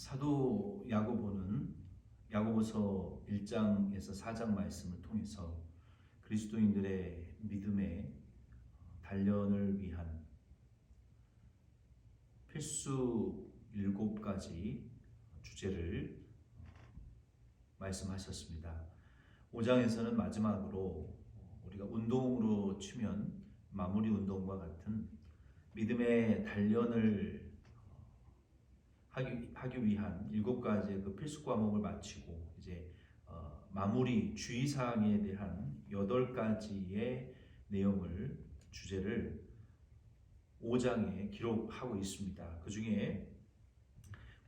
사도 야고보는 야고보서 1장에서 4장 말씀을 통해서 그리스도인들의 믿음의 단련을 위한 필수 7가지 주제를 말씀하셨습니다. 5장에서는 마지막으로 우리가 운동으로 치면 마무리 운동과 같은 믿음의 단련을 하기 위한 7가지의 그 필수 과목을 마치고 이제 마무리 주의사항에 대한 8가지의 내용을 주제를 5장에 기록하고 있습니다. 그 중에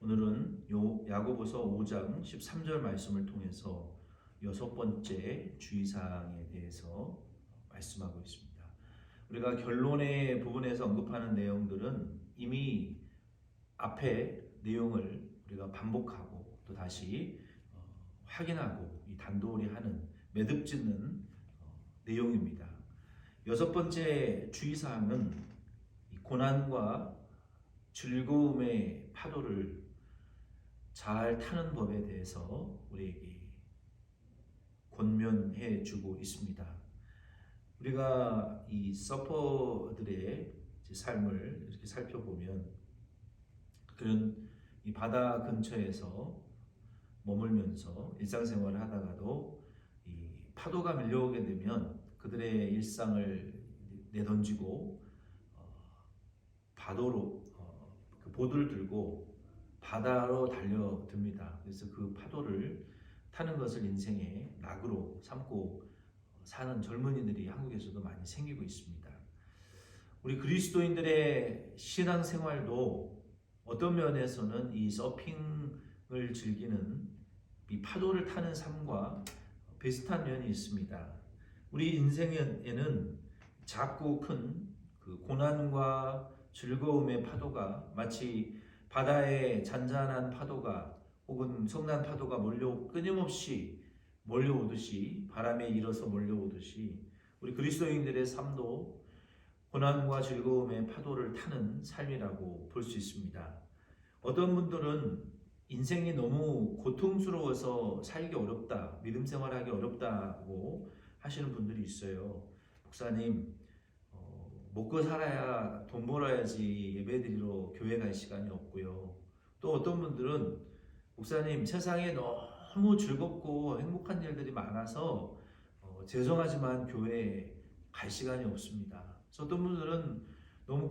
오늘은 야고보서 5장 13절 말씀을 통해서 6번째 주의사항에 대해서 말씀하고 있습니다. 우리가 결론의 부분에서 언급하는 내용들은 이미 앞에 내용을 우리가 반복하고 또 다시 확인하고 이 단도리 하는 매듭짓는 내용입니다. 6번째 주의사항은 이 고난과 즐거움의 파도를 잘 타는 법에 대해서 우리에게 권면해 주고 있습니다. 우리가 이 서퍼들의 삶을 이렇게 살펴보면 그런 이 바다 근처에서 머물면서 일상생활을 하다가도 이 파도가 밀려오게 되면 그들의 일상을 내던지고 바다로 그 보드를 들고 바다로 달려듭니다. 그래서 그 파도를 타는 것을 인생의 낙으로 삼고 사는 젊은이들이 한국에서도 많이 생기고 있습니다. 우리 그리스도인들의 신앙생활도 어떤 면에서는 이 서핑을 즐기는 이 파도를 타는 삶과 비슷한 면이 있습니다. 우리 인생에는 작고 큰 그 고난과 즐거움의 파도가 마치 바다의 잔잔한 파도가 혹은 성난 파도가 끊임없이 몰려오듯이 바람에 일어서 몰려오듯이 우리 그리스도인들의 삶도 고난과 즐거움의 파도를 타는 삶이라고 볼 수 있습니다. 어떤 분들은 인생이 너무 고통스러워서 살기 어렵다, 믿음 생활하기 어렵다고 하시는 분들이 있어요. 목사님, 먹고 살아야 돈 벌어야지 예배드리러 교회 갈 시간이 없고요. 또 어떤 분들은 목사님, 세상에 너무 즐겁고 행복한 일들이 많아서 죄송하지만 교회에 갈 시간이 없습니다. 어떤 분들은 너무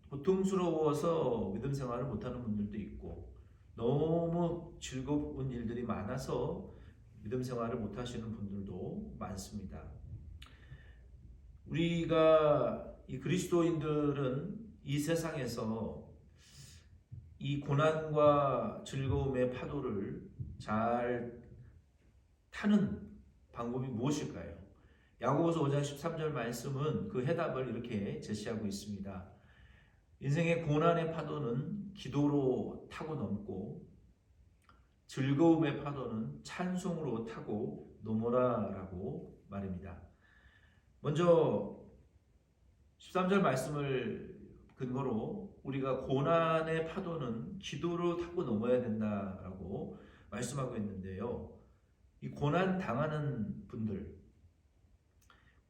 고통스러워서 믿음 생활을 못하는 분들도 있고 너무 즐거운 일들이 많아서 믿음 생활을 못하시는 분들도 많습니다. 우리가 이 그리스도인들은 이 세상에서 이 고난과 즐거움의 파도를 잘 타는 방법이 무엇일까요? 야고보서 5장 13절 말씀은 그 해답을 이렇게 제시하고 있습니다. 인생의 고난의 파도는 기도로 타고 넘고 즐거움의 파도는 찬송으로 타고 넘어라라고 말입니다. 먼저 13절 말씀을 근거로 우리가 고난의 파도는 기도로 타고 넘어야 된다라고 말씀하고 있는데요. 이 고난 당하는 분들,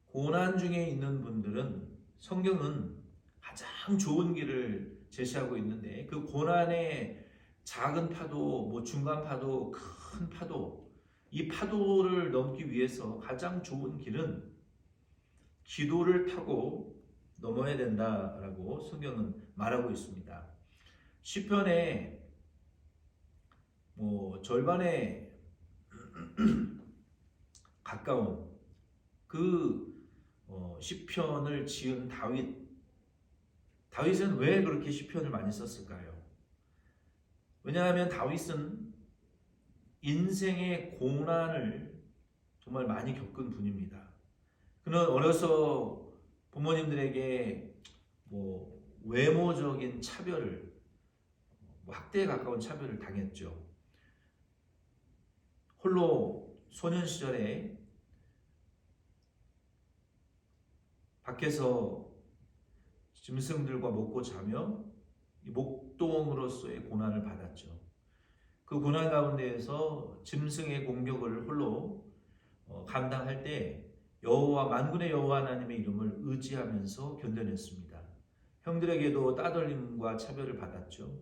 고난 중에 있는 분들은 성경은 가장 좋은 길을 제시하고 있는데 그 고난의 작은 파도, 중간 파도, 큰 파도, 이 파도를 넘기 위해서 가장 좋은 길은 기도를 타고 넘어야 된다라고 성경은 말하고 있습니다. 시편의 절반에 가까운 그 시편을 지은 다윗은 왜 그렇게 시편을 많이 썼을까요? 왜냐하면 다윗은 인생의 고난을 정말 많이 겪은 분입니다. 그는 어려서 부모님들에게 외모적인 차별을, 학대에 가까운 차별을 당했죠. 홀로 소년 시절에 밖에서 짐승들과 먹고 자며 목동으로서의 고난을 받았죠. 그 고난 가운데에서 짐승의 공격을 홀로 감당할 때 여호와 만군의 여호와 하나님의 이름을 의지하면서 견뎌냈습니다. 형들에게도 따돌림과 차별을 받았죠.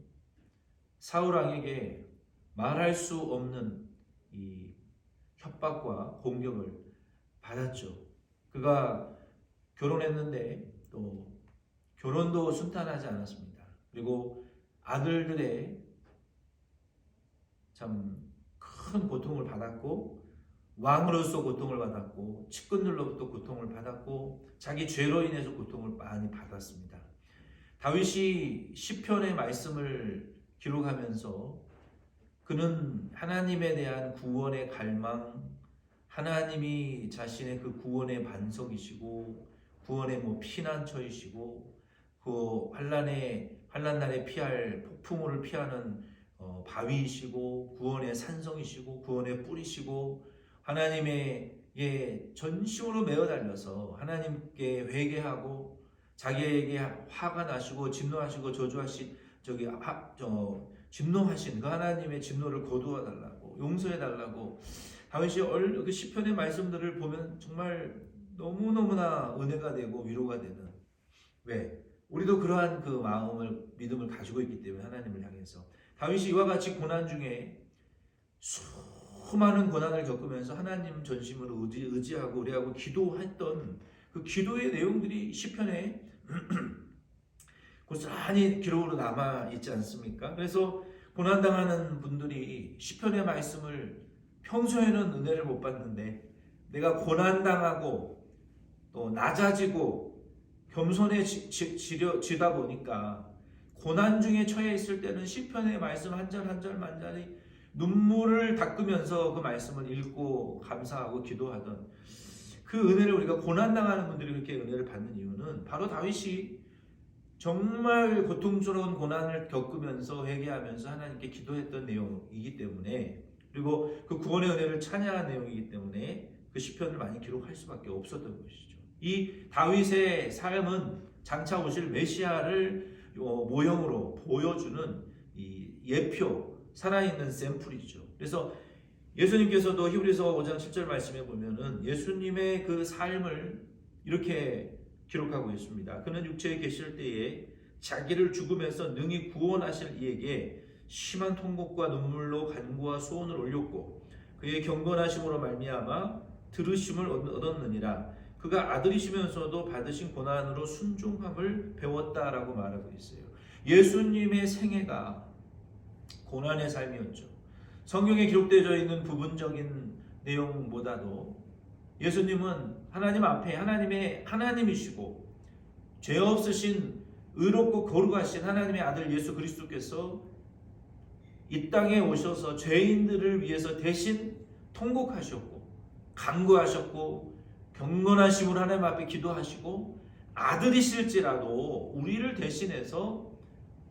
사울 왕에게 말할 수 없는 이 협박과 공격을 받았죠. 그가 결혼했는데 또 결혼도 순탄하지 않았습니다. 그리고 아들들의 참 큰 고통을 받았고, 왕으로서 고통을 받았고, 측근들로부터 고통을 받았고, 자기 죄로 인해서 고통을 많이 받았습니다. 다윗이 시편의 말씀을 기록하면서 그는 하나님에 대한 구원의 갈망, 하나님이 자신의 그 구원의 반석이시고 구원의 피난처이시고 그 환난 날에 피할 폭풍우를 피하는 바위이시고 구원의 산성이시고 구원의 뿌리시고 하나님의 전심으로 매어 달려서 하나님께 회개하고 자기에게 화가 나시고 진노하시고 저주하신 진노하신 그 하나님의 진노를 거두어 달라고 용서해 달라고 다윗이 그 시편의 말씀들을 보면 정말 너무너무나 은혜가 되고 위로가 되는, 왜? 우리도 그러한 그 마음을 믿음을 가지고 있기 때문에 하나님을 향해서 다윗이 이와 같이 고난 중에 수많은 고난을 겪으면서 하나님 전심으로 의지하고 우리하고 기도했던 그 기도의 내용들이 시편에 고스란히 기록으로 남아 있지 않습니까? 그래서 고난당하는 분들이 시편의 말씀을 평소에는 은혜를 못 받는데 내가 고난당하고 또 낮아지고 겸손해지다 보니까 고난 중에 처해 있을 때는 시편의 말씀 한 절 한 절 만절이 눈물을 닦으면서 그 말씀을 읽고 감사하고 기도하던 그 은혜를 우리가 고난당하는 분들이 그렇게 은혜를 받는 이유는 바로 다윗이 정말 고통스러운 고난을 겪으면서 회개하면서 하나님께 기도했던 내용이기 때문에, 그리고 그 구원의 은혜를 찬양한 내용이기 때문에 그 시편을 많이 기록할 수밖에 없었던 것이죠. 이 다윗의 삶은 장차 오실 메시아를 모형으로 보여주는 이 예표, 살아있는 샘플이죠. 그래서 예수님께서도 히브리서 5장 10절 말씀에 보면은 예수님의 그 삶을 이렇게 기록하고 있습니다. 그는 육체에 계실 때에 자기를 죽음에서 능히 구원하실 이에게 심한 통곡과 눈물로 간구와 소원을 올렸고 그의 경건하심으로 말미암아 들으심을 얻었느니라. 그가 아들이시면서도 받으신 고난으로 순종함을 배웠다라고 말하고 있어요. 예수님의 생애가 고난의 삶이었죠. 성경에 기록되어 있는 부분적인 내용보다도 예수님은 하나님 앞에 하나님이시고 죄 없으신 의롭고 거룩하신 하나님의 아들 예수 그리스도께서 이 땅에 오셔서 죄인들을 위해서 대신 통곡하셨고 간구하셨고 경건하심으로 하나님 앞에 기도하시고 아들이실지라도 우리를 대신해서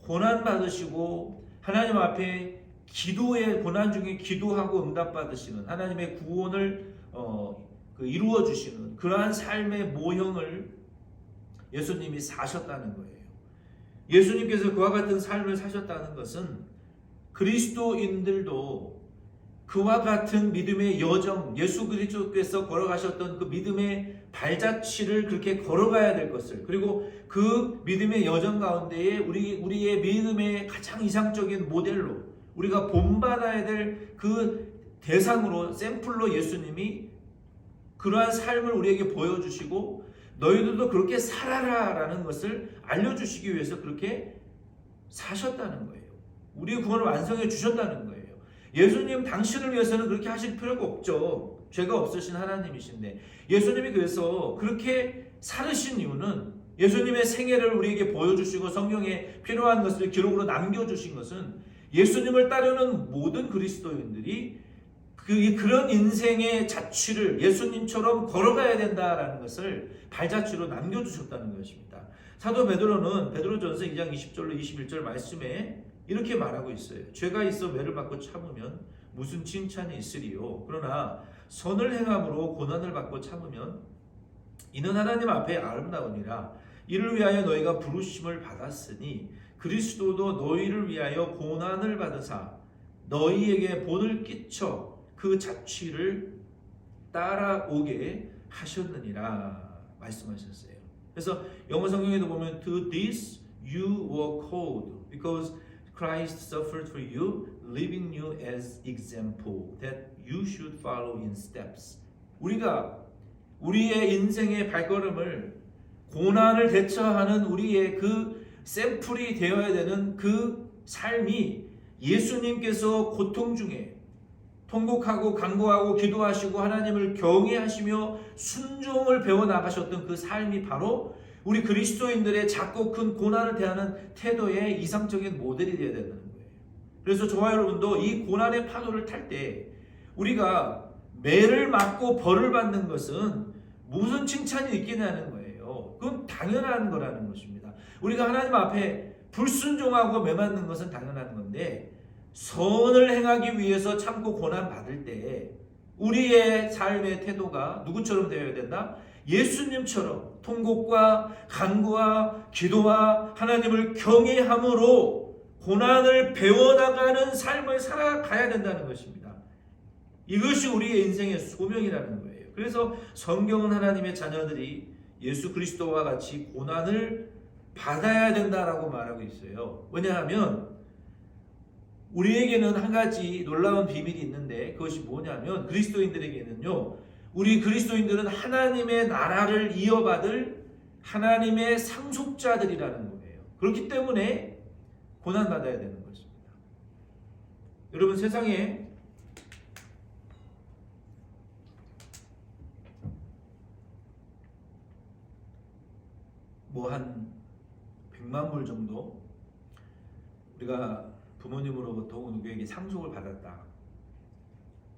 고난 받으시고 하나님 앞에 기도의 고난 중에 기도하고 응답받으시는 하나님의 구원을 이루어 주시는 그러한 삶의 모형을 예수님이 사셨다는 거예요. 예수님께서 그와 같은 삶을 사셨다는 것은 그리스도인들도 그와 같은 믿음의 여정, 예수 그리스도께서 걸어가셨던 그 믿음의 발자취를 그렇게 걸어가야 될 것을, 그리고 그 믿음의 여정 가운데에 우리의 믿음의 가장 이상적인 모델로 우리가 본받아야 될 그 대상으로 샘플로 예수님이 그러한 삶을 우리에게 보여주시고 너희들도 그렇게 살아라라는 것을 알려주시기 위해서 그렇게 사셨다는 거예요. 우리의 구원을 완성해 주셨다는 거예요. 예수님 당신을 위해서는 그렇게 하실 필요가 없죠. 죄가 없으신 하나님이신데 예수님이 그래서 그렇게 살으신 이유는 예수님의 생애를 우리에게 보여주시고 성경에 필요한 것을 기록으로 남겨주신 것은 예수님을 따르는 모든 그리스도인들이 그런 인생의 자취를 예수님처럼 걸어가야 된다라는 것을 발자취로 남겨주셨다는 것입니다. 사도 베드로는 베드로전서 2장 20절로 21절 말씀에 이렇게 말하고 있어요. 죄가 있어 매를 받고 참으면 무슨 칭찬이 있으리요. 그러나 선을 행함으로 고난을 받고 참으면 이는 하나님 앞에 아름다우니라. 이를 위하여 너희가 부르심을 받았으니 그리스도도 너희를 위하여 고난을 받으사 너희에게 본을 끼쳐 그 자취를 따라오게 하셨느니라 말씀하셨어요. 그래서 영어 성경에도 보면 to this you were called because Christ suffered for you, leaving you as example that you should follow in steps. 우리가 우리의 인생의 발걸음을 고난을 대처하는 우리의 그 샘플이 되어야 되는 그 삶이 예수님께서 고통 중에 통곡하고 간구하고 기도하시고 하나님을 경외하시며 순종을 배워나가셨던 그 삶이 바로 우리 그리스도인들의 작고 큰 고난을 대하는 태도의 이상적인 모델이 되어야 된다는 거예요. 그래서 저와 여러분도 이 고난의 파도를 탈 때 우리가 매를 맞고 벌을 받는 것은 무슨 칭찬이 있겠냐는 거예요. 그건 당연한 거라는 것입니다. 우리가 하나님 앞에 불순종하고 매 맞는 것은 당연한 건데 선을 행하기 위해서 참고 고난 받을 때 우리의 삶의 태도가 누구처럼 되어야 된다? 예수님처럼 통곡과 간구와 기도와 하나님을 경외함으로 고난을 배워나가는 삶을 살아가야 된다는 것입니다. 이것이 우리의 인생의 소명이라는 거예요. 그래서 성경은 하나님의 자녀들이 예수 그리스도와 같이 고난을 받아야 된다라고 말하고 있어요. 왜냐하면 우리에게는 한 가지 놀라운 비밀이 있는데 그것이 뭐냐면 그리스도인들에게는요. 우리 그리스도인들은 하나님의 나라를 이어받을 하나님의 상속자들이라는 거예요. 그렇기 때문에 고난받아야 되는 것입니다. 여러분 세상에 뭐 한 100만 불 정도 우리가 부모님으로부터 누구에게 상속을 받았다.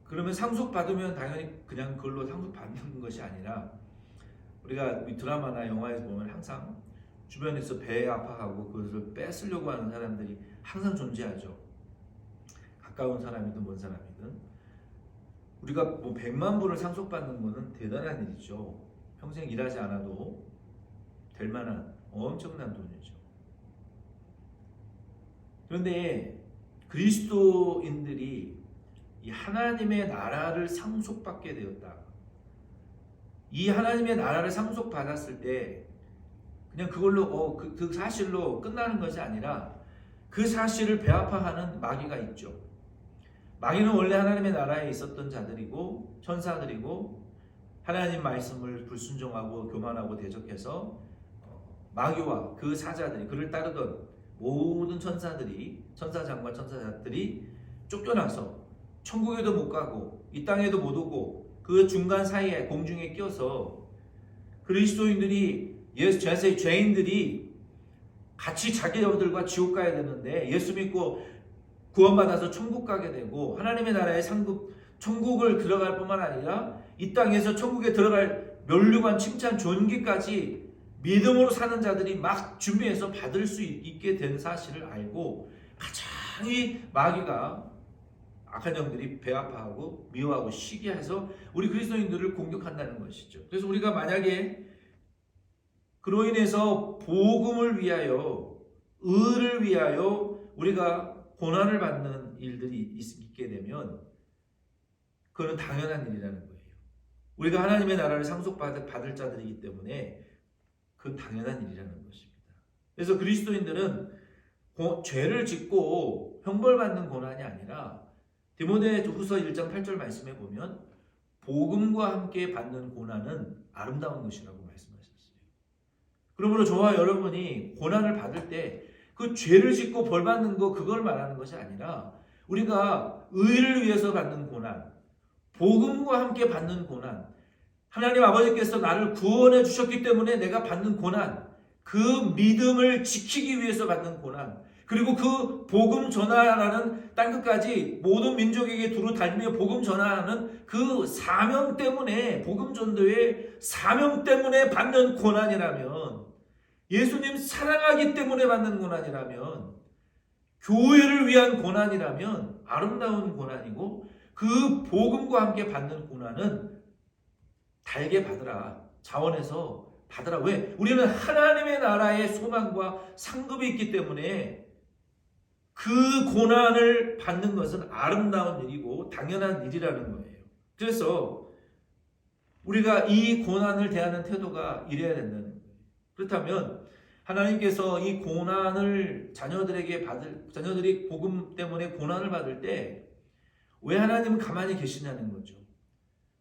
그러면 상속받으면 당연히 그냥 그걸로 상속받는 것이 아니라 우리가 드라마나 영화에서 보면 항상 주변에서 배 아파하고 그것을 뺏으려고 하는 사람들이 항상 존재하죠. 가까운 사람이든 먼 사람이든 우리가 뭐 100만 불을 상속받는 것은 대단한 일이죠. 평생 일하지 않아도 될 만한 엄청난 돈이죠. 그런데 그리스도인들이 이 하나님의 나라를 상속받게 되었다. 이 하나님의 나라를 상속받았을 때 그냥 그걸로 그 사실로 끝나는 것이 아니라 그 사실을 배아파하는 마귀가 있죠. 마귀는 원래 하나님의 나라에 있었던 자들이고 천사들이고 하나님 말씀을 불순종하고 교만하고 대적해서 마귀와 그 사자들이 그를 따르던 모든 천사들이 천사장과 천사자들이 쫓겨나서 천국에도 못 가고 이 땅에도 못 오고 그 중간 사이에 공중에 끼어서 그리스도인들이 죄인들이 같이 자기들과 지옥 가야 되는데 예수 믿고 구원받아서 천국 가게 되고 하나님의 나라의 상급 천국을 들어갈 뿐만 아니라 이 땅에서 천국에 들어갈 면류관 칭찬 존귀까지 믿음으로 사는 자들이 막 준비해서 받을 수 있게 된 사실을 알고 가장 이 마귀가 악한 영들이 배아파하고 미워하고 시기해서 우리 그리스도인들을 공격한다는 것이죠. 그래서 우리가 만약에 그로 인해서 복음을 위하여 의를 위하여 우리가 고난을 받는 일들이 있게 되면 그건 당연한 일이라는 거예요. 우리가 하나님의 나라를 상속받을 자들이기 때문에 그건 당연한 일이라는 것입니다. 그래서 그리스도인들은 죄를 짓고 형벌받는 고난이 아니라 디모데후서 1장 8절 말씀에 보면 복음과 함께 받는 고난은 아름다운 것이라고 말씀하셨어요. 그러므로 저와 여러분이 고난을 받을 때 그 죄를 짓고 벌받는 거 그걸 말하는 것이 아니라 우리가 의를 위해서 받는 고난, 복음과 함께 받는 고난, 하나님 아버지께서 나를 구원해 주셨기 때문에 내가 받는 고난, 그 믿음을 지키기 위해서 받는 고난, 그리고 그 복음 전하라는 땅끝까지 모든 민족에게 두루 다니며 복음 전하라는 그 사명 때문에 복음 전도의 사명 때문에 받는 고난이라면 예수님 사랑하기 때문에 받는 고난이라면 교회를 위한 고난이라면 아름다운 고난이고 그 복음과 함께 받는 고난은 달게 받으라. 자원해서 받으라. 왜? 우리는 하나님의 나라의 소망과 상급이 있기 때문에 그 고난을 받는 것은 아름다운 일이고 당연한 일이라는 거예요. 그래서 우리가 이 고난을 대하는 태도가 이래야 된다는 거예요. 그렇다면 하나님께서 이 고난을 자녀들이 복음 때문에 고난을 받을 때 왜 하나님은 가만히 계시냐는 거죠.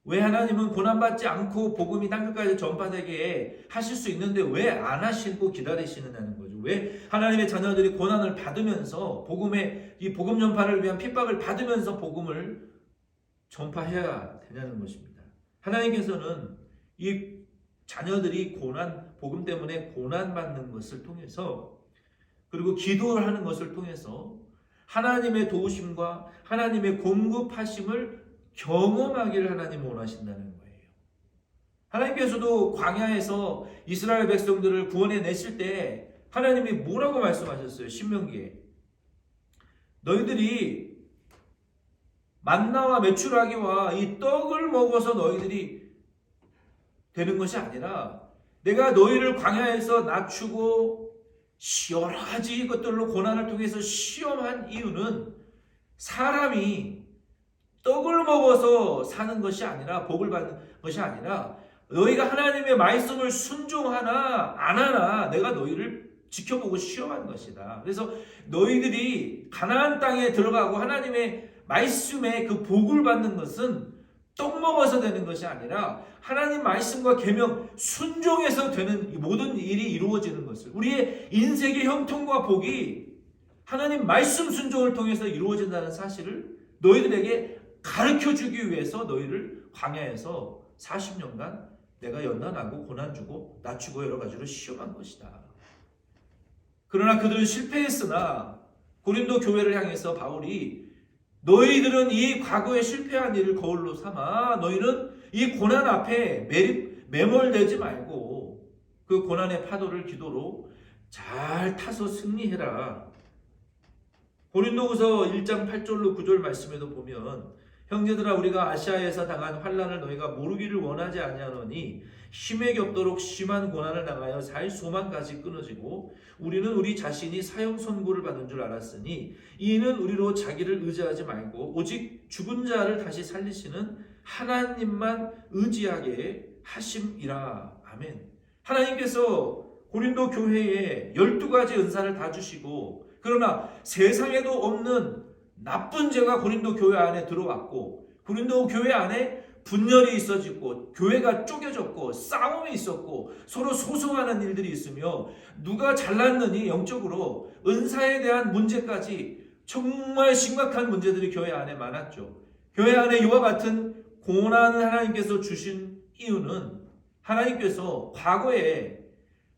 왜 하나님은 고난받지 않고 복음이 땅끝까지 전파되게 하실 수 있는데 왜 안 하시고 기다리시느냐는 거죠. 왜 하나님의 자녀들이 고난을 받으면서 이 복음 전파를 위한 핍박을 받으면서 복음을 전파해야 되냐는 것입니다. 하나님께서는 이 자녀들이 복음 때문에 고난받는 것을 통해서 그리고 기도를 하는 것을 통해서 하나님의 도우심과 하나님의 공급하심을 경험하기를 하나님은 원하신다는 거예요. 하나님께서도 광야에서 이스라엘 백성들을 구원해 내실 때 하나님이 뭐라고 말씀하셨어요? 신명기에 너희들이 만나와 메추라기와 이 떡을 먹어서 너희들이 되는 것이 아니라 내가 너희를 광야에서 낮추고 여러 가지 것들로 고난을 통해서 시험한 이유는 사람이 떡을 먹어서 사는 것이 아니라 복을 받는 것이 아니라 너희가 하나님의 말씀을 순종하나 안 하나 내가 너희를 지켜보고 시험한 것이다. 그래서 너희들이 가나안 땅에 들어가고 하나님의 말씀에 그 복을 받는 것은 떡 먹어서 되는 것이 아니라 하나님 말씀과 계명 순종해서 되는 모든 일이 이루어지는 것을 우리의 인생의 형통과 복이 하나님 말씀 순종을 통해서 이루어진다는 사실을 너희들에게 가르쳐주기 위해서 너희를 광야에서 40년간 내가 연단하고 고난주고 낮추고 여러 가지로 시험한 것이다. 그러나 그들은 실패했으나 고린도 교회를 향해서 바울이 너희들은 이 과거에 실패한 일을 거울로 삼아 너희는 이 고난 앞에 매몰되지 말고 그 고난의 파도를 기도로 잘 타서 승리해라. 고린도후서 1장 8절로 9절 말씀에도 보면 형제들아 우리가 아시아에서 당한 환난을 너희가 모르기를 원하지 아니하노니 힘에 겹도록 심한 고난을 당하여 살 소망까지 끊어지고 우리는 우리 자신이 사형 선고를 받은 줄 알았으니 이는 우리로 자기를 의지하지 말고 오직 죽은 자를 다시 살리시는 하나님만 의지하게 하심이라. 아멘. 하나님께서 고린도 교회에 12가지 은사를 다 주시고 그러나 세상에도 없는 나쁜 죄가 고린도 교회 안에 들어왔고 고린도 교회 안에 분열이 있어지고 교회가 쪼개졌고 싸움이 있었고 서로 소송하는 일들이 있으며 누가 잘났느니 영적으로 은사에 대한 문제까지 정말 심각한 문제들이 교회 안에 많았죠. 교회 안에 이와 같은 고난을 하나님께서 주신 이유는 하나님께서 과거에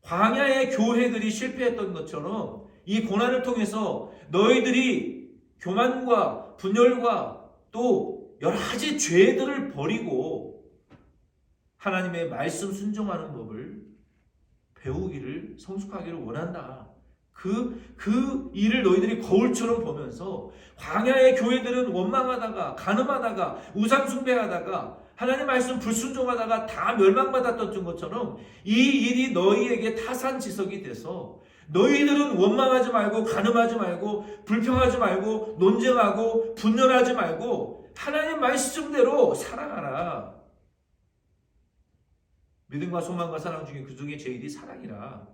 광야의 교회들이 실패했던 것처럼 이 고난을 통해서 너희들이 교만과 분열과 또 여러 가지 죄들을 버리고 하나님의 말씀 순종하는 법을 배우기를 성숙하기를 원한다. 그 일을 너희들이 거울처럼 보면서 광야의 교회들은 원망하다가 간음하다가 우상숭배하다가 하나님 말씀 불순종하다가 다 멸망받았던 것처럼 이 일이 너희에게 타산지석이 돼서 너희들은 원망하지 말고 간음하지 말고 불평하지 말고 논쟁하고 분열하지 말고 하나님 말씀대로 살아가라. 믿음과 소망과 사랑 중에 그 중에 제일이 사랑이라.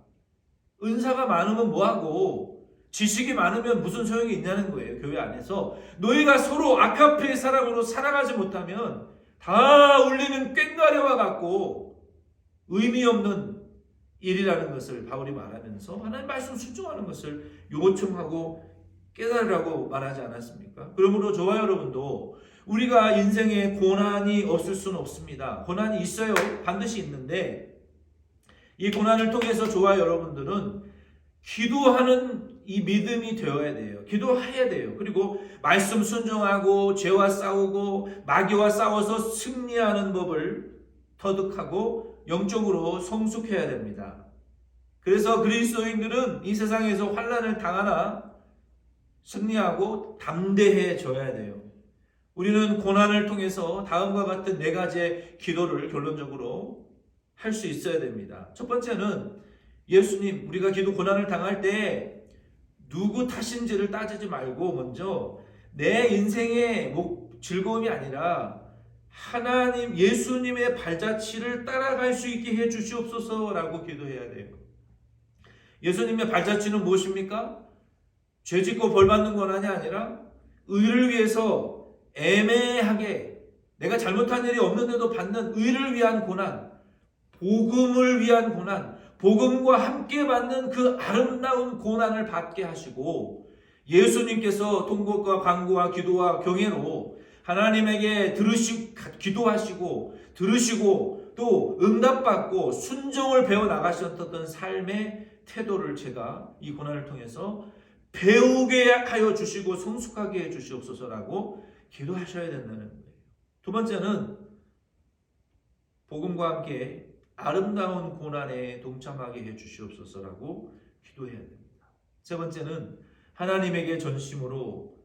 은사가 많으면 뭐하고 지식이 많으면 무슨 소용이 있냐는 거예요. 교회 안에서 너희가 서로 아카페의 사랑으로 살아가지 못하면 다 울리는 꽹과리와 같고 의미 없는 일이라는 것을 바울이 말하면서 하나님 말씀 순종하는 것을 요청하고 깨달으라고 말하지 않았습니까? 그러므로 저와 여러분도 우리가 인생에 고난이 없을 수는 없습니다. 고난이 있어요. 반드시 있는데 이 고난을 통해서 저와 여러분들은 기도하는 이 믿음이 되어야 돼요. 기도해야 돼요. 그리고 말씀 순종하고 죄와 싸우고 마귀와 싸워서 승리하는 법을 터득하고 영적으로 성숙해야 됩니다. 그래서 그리스도인들은 이 세상에서 환난을 당하나 승리하고 담대해져야 돼요. 우리는 고난을 통해서 다음과 같은 4가지의 기도를 결론적으로 할 수 있어야 됩니다. 첫 번째는 예수님, 우리가 고난을 당할 때 누구 탓인지를 따지지 말고 먼저 내 인생의 즐거움이 아니라 하나님 예수님의 발자취를 따라갈 수 있게 해 주시옵소서라고 기도해야 돼요. 예수님의 발자취는 무엇입니까? 죄짓고 벌받는 고난이 아니라 의를 위해서 애매하게 내가 잘못한 일이 없는데도 받는 의를 위한 고난, 복음을 위한 고난, 복음과 함께 받는 그 아름다운 고난을 받게 하시고 예수님께서 통곡과 간구와 기도와 경외로 하나님에게 기도하시고 들으시고 또 응답받고 순종을 배워 나가셨던 삶의 태도를 제가 이 고난을 통해서 배우게 하여 주시고 성숙하게 해 주시옵소서라고 기도하셔야 된다는 거예요. 두 번째는 복음과 함께 아름다운 고난에 동참하게 해 주시옵소서라고 기도해야 됩니다. 세 번째는 하나님에게 전심으로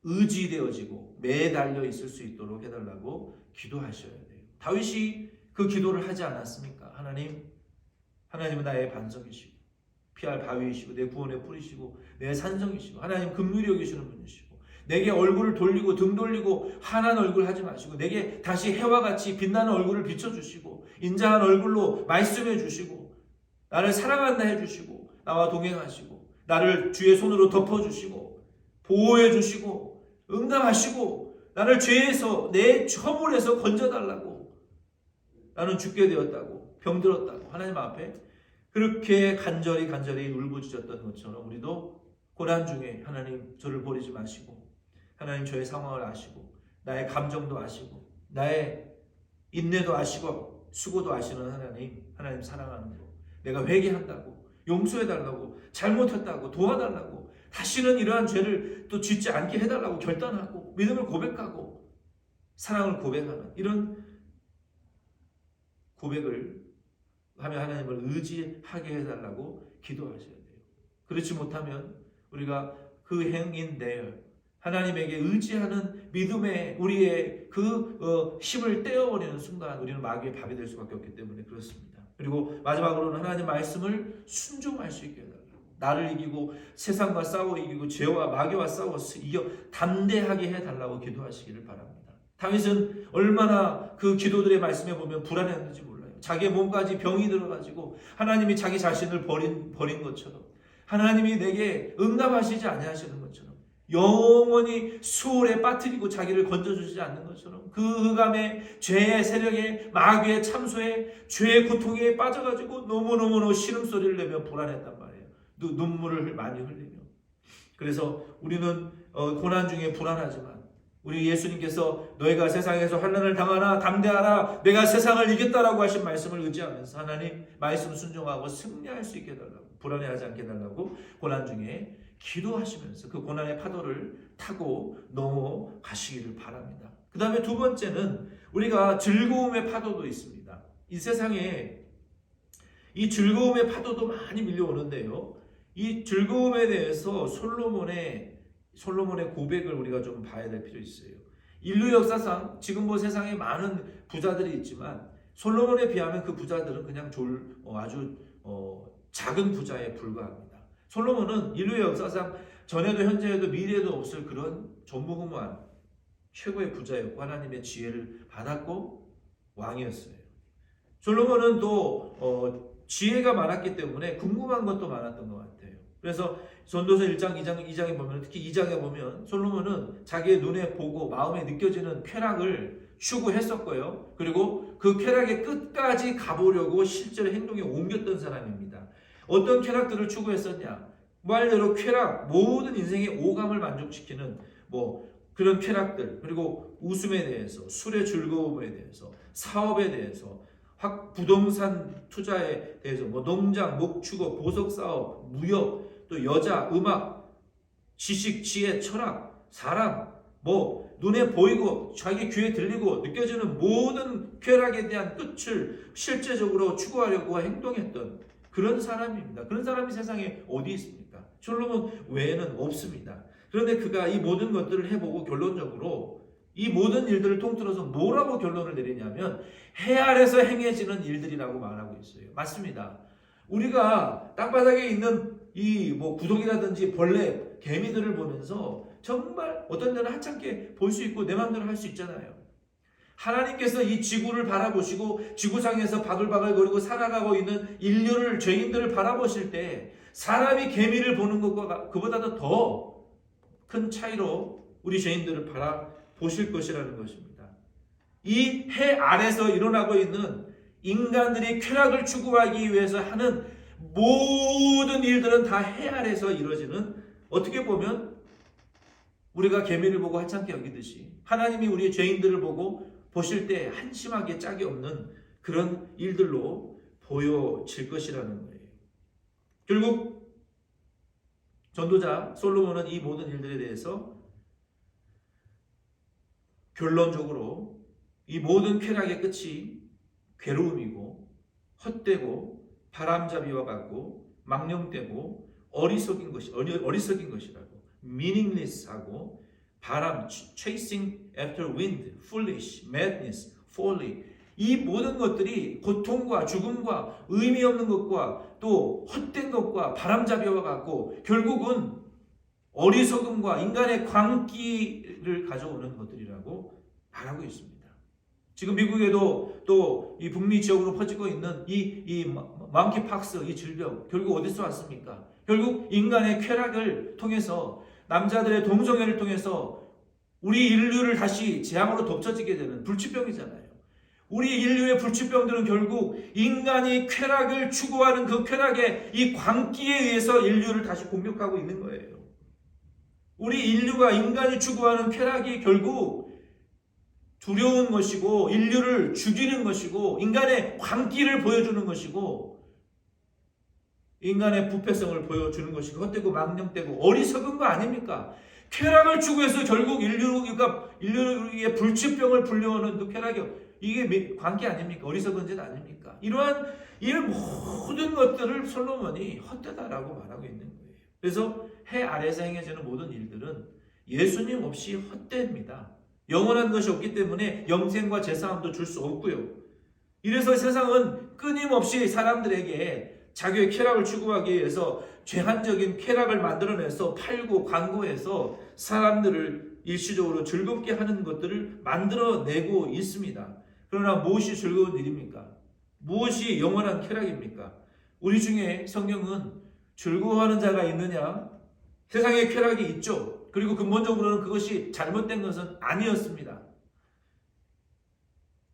의지되어지고 매달려 있을 수 있도록 해달라고 기도하셔야 돼요. 다윗이 그 기도를 하지 않았습니까? 하나님은 나의 반석이시고 피할 바위이시고 내 구원의 뿌리시고 내 산성이시고 하나님 긍휼히 여기시는 분이시고 내게 얼굴을 돌리고 등 돌리고 환한 얼굴 하지 마시고 내게 다시 해와 같이 빛나는 얼굴을 비춰주시고 인자한 얼굴로 말씀해 주시고 나를 사랑한다 해주시고 나와 동행하시고 나를 주의 손으로 덮어주시고 보호해 주시고 응답하시고 나를 죄에서 내 허물에서 건져달라고 나는 죽게 되었다고 병들었다고 하나님 앞에 그렇게 간절히 울부짖었던 것처럼 우리도 고난 중에 하나님 저를 버리지 마시고 하나님 저의 상황을 아시고 나의 감정도 아시고 나의 인내도 아시고 수고도 아시는 하나님 사랑하는 거 내가 회개한다고 용서해달라고 잘못했다고 도와달라고 다시는 이러한 죄를 또 짓지 않게 해달라고 결단하고 믿음을 고백하고 사랑을 고백하는 이런 고백을 하며 하나님을 의지하게 해달라고 기도하셔야 돼요. 그렇지 못하면 우리가 그 행인 there 하나님에게 의지하는 믿음의 우리의 그 힘을 떼어버리는 순간 우리는 마귀의 밥이 될 수밖에 없기 때문에 그렇습니다. 그리고 마지막으로는 하나님 말씀을 순종할 수 있게 해달라고 나를 이기고 세상과 싸워 이기고 죄와 마귀와 싸워 이겨 담대하게 해달라고 기도하시기를 바랍니다. 다윗은 얼마나 그 기도들의 말씀에 보면 불안했는지 몰라요. 자기의 몸까지 병이 들어가지고 하나님이 자기 자신을 버린 것처럼 하나님이 내게 응답하시지 아니하시는 것처럼 영원히 수월에 빠뜨리고 자기를 건져주시지 않는 것처럼 그 흑암의 죄의 세력에 마귀의 참소에 죄의 고통에 빠져가지고 너무너무 신음소리를 내며 불안했단 말이에요. 눈물을 많이 흘리며. 그래서 우리는 고난 중에 불안하지만 우리 예수님께서 너희가 세상에서 환난을 당하나 담대하라 내가 세상을 이겼다라고 하신 말씀을 의지하면서 하나님 말씀 순종하고 승리할 수 있게 해달라고 불안해하지 않게 해달라고 고난 중에 기도하시면서 그 고난의 파도를 타고 넘어가시기를 바랍니다. 그 다음에 두 번째는 우리가 즐거움의 파도도 있습니다. 이 세상에 이 즐거움의 파도도 많이 밀려오는데요. 이 즐거움에 대해서 솔로몬의 고백을 우리가 좀 봐야 될 필요 있어요. 인류 역사상 지금 세상에 많은 부자들이 있지만 솔로몬에 비하면 그 부자들은 그냥 아주 작은 부자에 불과합니다. 솔로몬은 인류의 역사상 전에도 현재에도 미래에도 없을 그런 전무후무한 최고의 부자였고 하나님의 지혜를 받았고 왕이었어요. 솔로몬은 또 지혜가 많았기 때문에 궁금한 것도 많았던 것 같아요. 그래서 전도서 1장, 2장에 보면 특히 2장에 보면 솔로몬은 자기의 눈에 보고 마음에 느껴지는 쾌락을 추구했었고요. 그리고 그 쾌락의 끝까지 가보려고 실제로 행동에 옮겼던 사람입니다. 어떤 쾌락들을 추구했었냐? 말대로 쾌락, 모든 인생의 오감을 만족시키는 그런 쾌락들, 그리고 웃음에 대해서, 술의 즐거움에 대해서, 사업에 대해서, 부동산 투자에 대해서, 농장, 목축업, 보석사업, 무역, 또 여자, 음악, 지식, 지혜, 철학, 사람, 눈에 보이고 자기 귀에 들리고 느껴지는 모든 쾌락에 대한 끝을 실제적으로 추구하려고 행동했던 그런 사람입니다. 그런 사람이 세상에 어디 있습니까? 솔로몬 외에는 없습니다. 그런데 그가 이 모든 것들을 해보고 결론적으로 이 모든 일들을 통틀어서 뭐라고 결론을 내리냐면 해 아래서 행해지는 일들이라고 말하고 있어요. 맞습니다. 우리가 땅바닥에 있는 이 뭐 구덩이라든지 벌레, 개미들을 보면서 정말 어떤 때는 하찮게 볼 수 있고 내 마음대로 할 수 있잖아요. 하나님께서 이 지구를 바라보시고 지구상에서 바글바글거리고 살아가고 있는 인류를, 죄인들을 바라보실 때 사람이 개미를 보는 것과 그보다도 더 큰 차이로 우리 죄인들을 바라보실 것이라는 것입니다. 이 해 아래서 일어나고 있는 인간들이 쾌락을 추구하기 위해서 하는 모든 일들은 다 해 아래서 이루어지는, 어떻게 보면 우리가 개미를 보고 하찮게 여기듯이 하나님이 우리의 죄인들을 보고 보실 때 한심하게 짝이 없는 그런 일들로 보여질 것이라는 거예요. 결국 전도자 솔로몬은 이 모든 일들에 대해서 결론적으로 이 모든 쾌락의 끝이 괴로움이고 헛되고 바람잡이와 같고 망령되고 어리석인 것이라고, meaningless하고 바람, chasing after wind, foolish, madness, folly, 이 모든 것들이 고통과 죽음과 의미 없는 것과 또 헛된 것과 바람잡이와 같고 결국은 어리석음과 인간의 광기를 가져오는 것들이라고 말하고 있습니다. 지금 미국에도 또 이 북미 지역으로 퍼지고 있는 이 망키팍스, 이 질병 결국 어디서 왔습니까? 결국 인간의 쾌락을 통해서, 남자들의 동성애를 통해서 우리 인류를 다시 재앙으로 덮쳐지게 되는 불치병이잖아요. 우리 인류의 불치병들은 결국 인간이 쾌락을 추구하는 그 쾌락의 이 광기에 의해서 인류를 다시 공격하고 있는 거예요. 우리 인류가, 인간이 추구하는 쾌락이 결국 두려운 것이고 인류를 죽이는 것이고 인간의 광기를 보여주는 것이고 인간의 부패성을 보여주는 것이고 헛되고 망령되고 어리석은 거 아닙니까? 쾌락을 추구해서 결국 인류의 불치병을 불려오는 그 쾌락이, 이게 광기 아닙니까? 어리석은 짓 아닙니까? 이러한 이 모든 것들을 솔로몬이 헛되다라고 말하고 있는 거예요. 그래서 해 아래에서 행해지는 모든 일들은 예수님 없이 헛되입니다. 영원한 것이 없기 때문에 영생과 제사함도 줄 수 없고요. 이래서 세상은 끊임없이 사람들에게 자기의 쾌락을 추구하기 위해서 제한적인 쾌락을 만들어내서 팔고 광고해서 사람들을 일시적으로 즐겁게 하는 것들을 만들어내고 있습니다. 그러나 무엇이 즐거운 일입니까? 무엇이 영원한 쾌락입니까? 우리 중에 성경은 즐거워하는 자가 있느냐? 세상에 쾌락이 있죠. 그리고 근본적으로는 그것이 잘못된 것은 아니었습니다.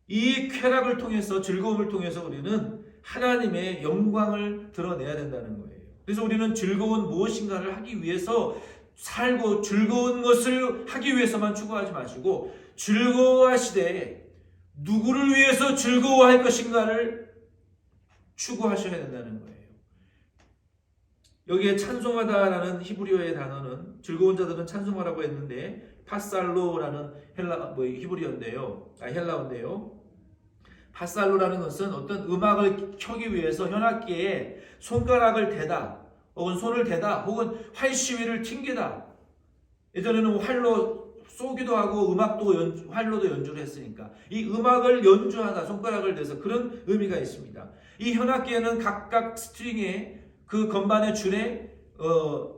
이 쾌락을 통해서, 즐거움을 통해서 우리는 하나님의 영광을 드러내야 된다는 거예요. 그래서 우리는 즐거운 무엇인가를 하기 위해서 살고 즐거운 것을 하기 위해서만 추구하지 마시고 즐거워하시되 누구를 위해서 즐거워할 것인가를 추구하셔야 된다는 거예요. 여기에 찬송하다라는 히브리어의 단어는, 즐거운 자들은 찬송하라고 했는데 파살로라는 헬라어인데요. 파살로라는 것은 어떤 음악을 켜기 위해서 현악기에 손가락을 대다 혹은 손을 대다 혹은 활시위를 튕기다. 예전에는 활로 쏘기도 하고 활로도 연주를 했으니까 이 음악을 연주하다, 손가락을 대서 그런 의미가 있습니다. 이 현악기에는 각각 스트링에 그 건반의 줄에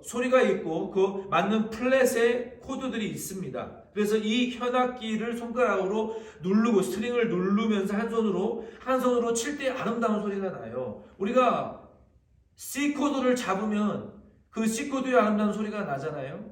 소리가 있고 그 맞는 플랫의 코드들이 있습니다. 그래서 이 현악기를 손가락으로 누르고 스트링을 누르면서 한 손으로 칠 때 아름다운 소리가 나요. 우리가 C 코드를 잡으면 그 C 코드의 아름다운 소리가 나잖아요.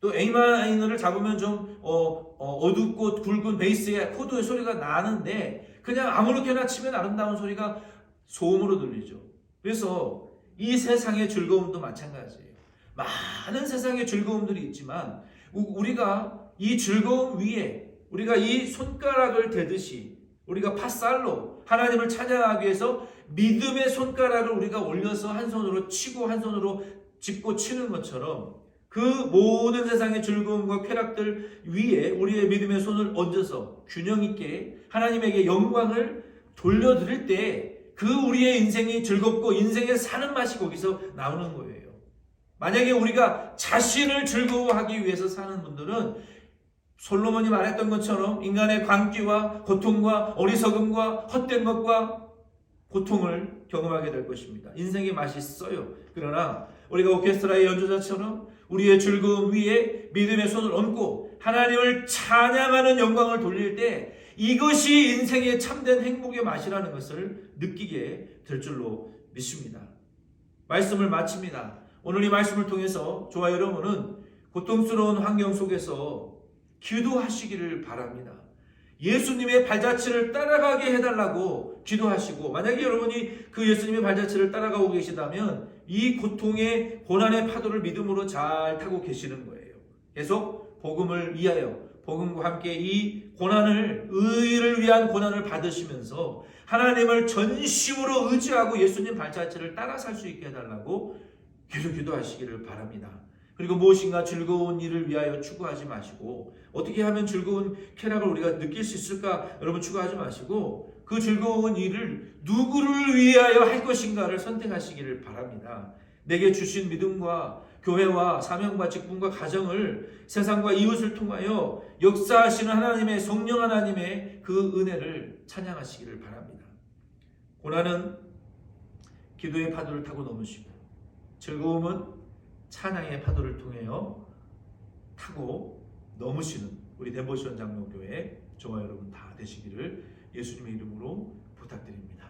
또 A 마이너를 잡으면 좀 어둡고 굵은 베이스의 코드의 소리가 나는데 그냥 아무렇게나 치면 아름다운 소리가 소음으로 들리죠. 그래서 이 세상의 즐거움도 마찬가지예요. 많은 세상의 즐거움들이 있지만 우리가 이 즐거움 위에 우리가 이 손가락을 대듯이 우리가 파살로 하나님을 찬양하기 위해서 믿음의 손가락을 우리가 올려서 한 손으로 치고 한 손으로 짚고 치는 것처럼 그 모든 세상의 즐거움과 쾌락들 위에 우리의 믿음의 손을 얹어서 균형 있게 하나님에게 영광을 돌려드릴 때 그 우리의 인생이 즐겁고 인생의 사는 맛이 거기서 나오는 거예요. 만약에 우리가 자신을 즐거워하기 위해서 사는 분들은 솔로몬이 말했던 것처럼 인간의 광기와 고통과 어리석음과 헛된 것과 고통을 경험하게 될 것입니다. 인생이 맛있어요. 그러나 우리가 오케스트라의 연주자처럼 우리의 즐거움 위에 믿음의 손을 얹고 하나님을 찬양하는 영광을 돌릴 때 이것이 인생의 참된 행복의 맛이라는 것을 느끼게 될 줄로 믿습니다. 말씀을 마칩니다. 오늘 이 말씀을 통해서 저와 여러분은 고통스러운 환경 속에서 기도하시기를 바랍니다. 예수님의 발자취를 따라가게 해달라고 기도하시고, 만약에 여러분이 그 예수님의 발자취를 따라가고 계시다면 이 고통의 고난의 파도를 믿음으로 잘 타고 계시는 거예요. 계속 복음을 위하여, 복음과 함께 이 고난을, 의를 위한 고난을 받으시면서 하나님을 전심으로 의지하고 예수님 발자취를 따라 살 수 있게 해달라고 계속 기도하시기를 바랍니다. 그리고 무엇인가 즐거운 일을 위하여 추구하지 마시고, 어떻게 하면 즐거운 쾌락을 우리가 느낄 수 있을까 여러분 추구하지 마시고, 그 즐거운 일을 누구를 위하여 할 것인가를 선택하시기를 바랍니다. 내게 주신 믿음과 교회와 사명과 직분과 가정을 세상과 이웃을 통하여 역사하시는 하나님의, 성령 하나님의 그 은혜를 찬양하시기를 바랍니다. 고난은 기도의 파도를 타고 넘으시고, 즐거움은 찬양의 파도를 통하여 타고 넘으시는 우리 덴버시원 장로교회 저와 여러분 다 되시기를 예수님의 이름으로 부탁드립니다.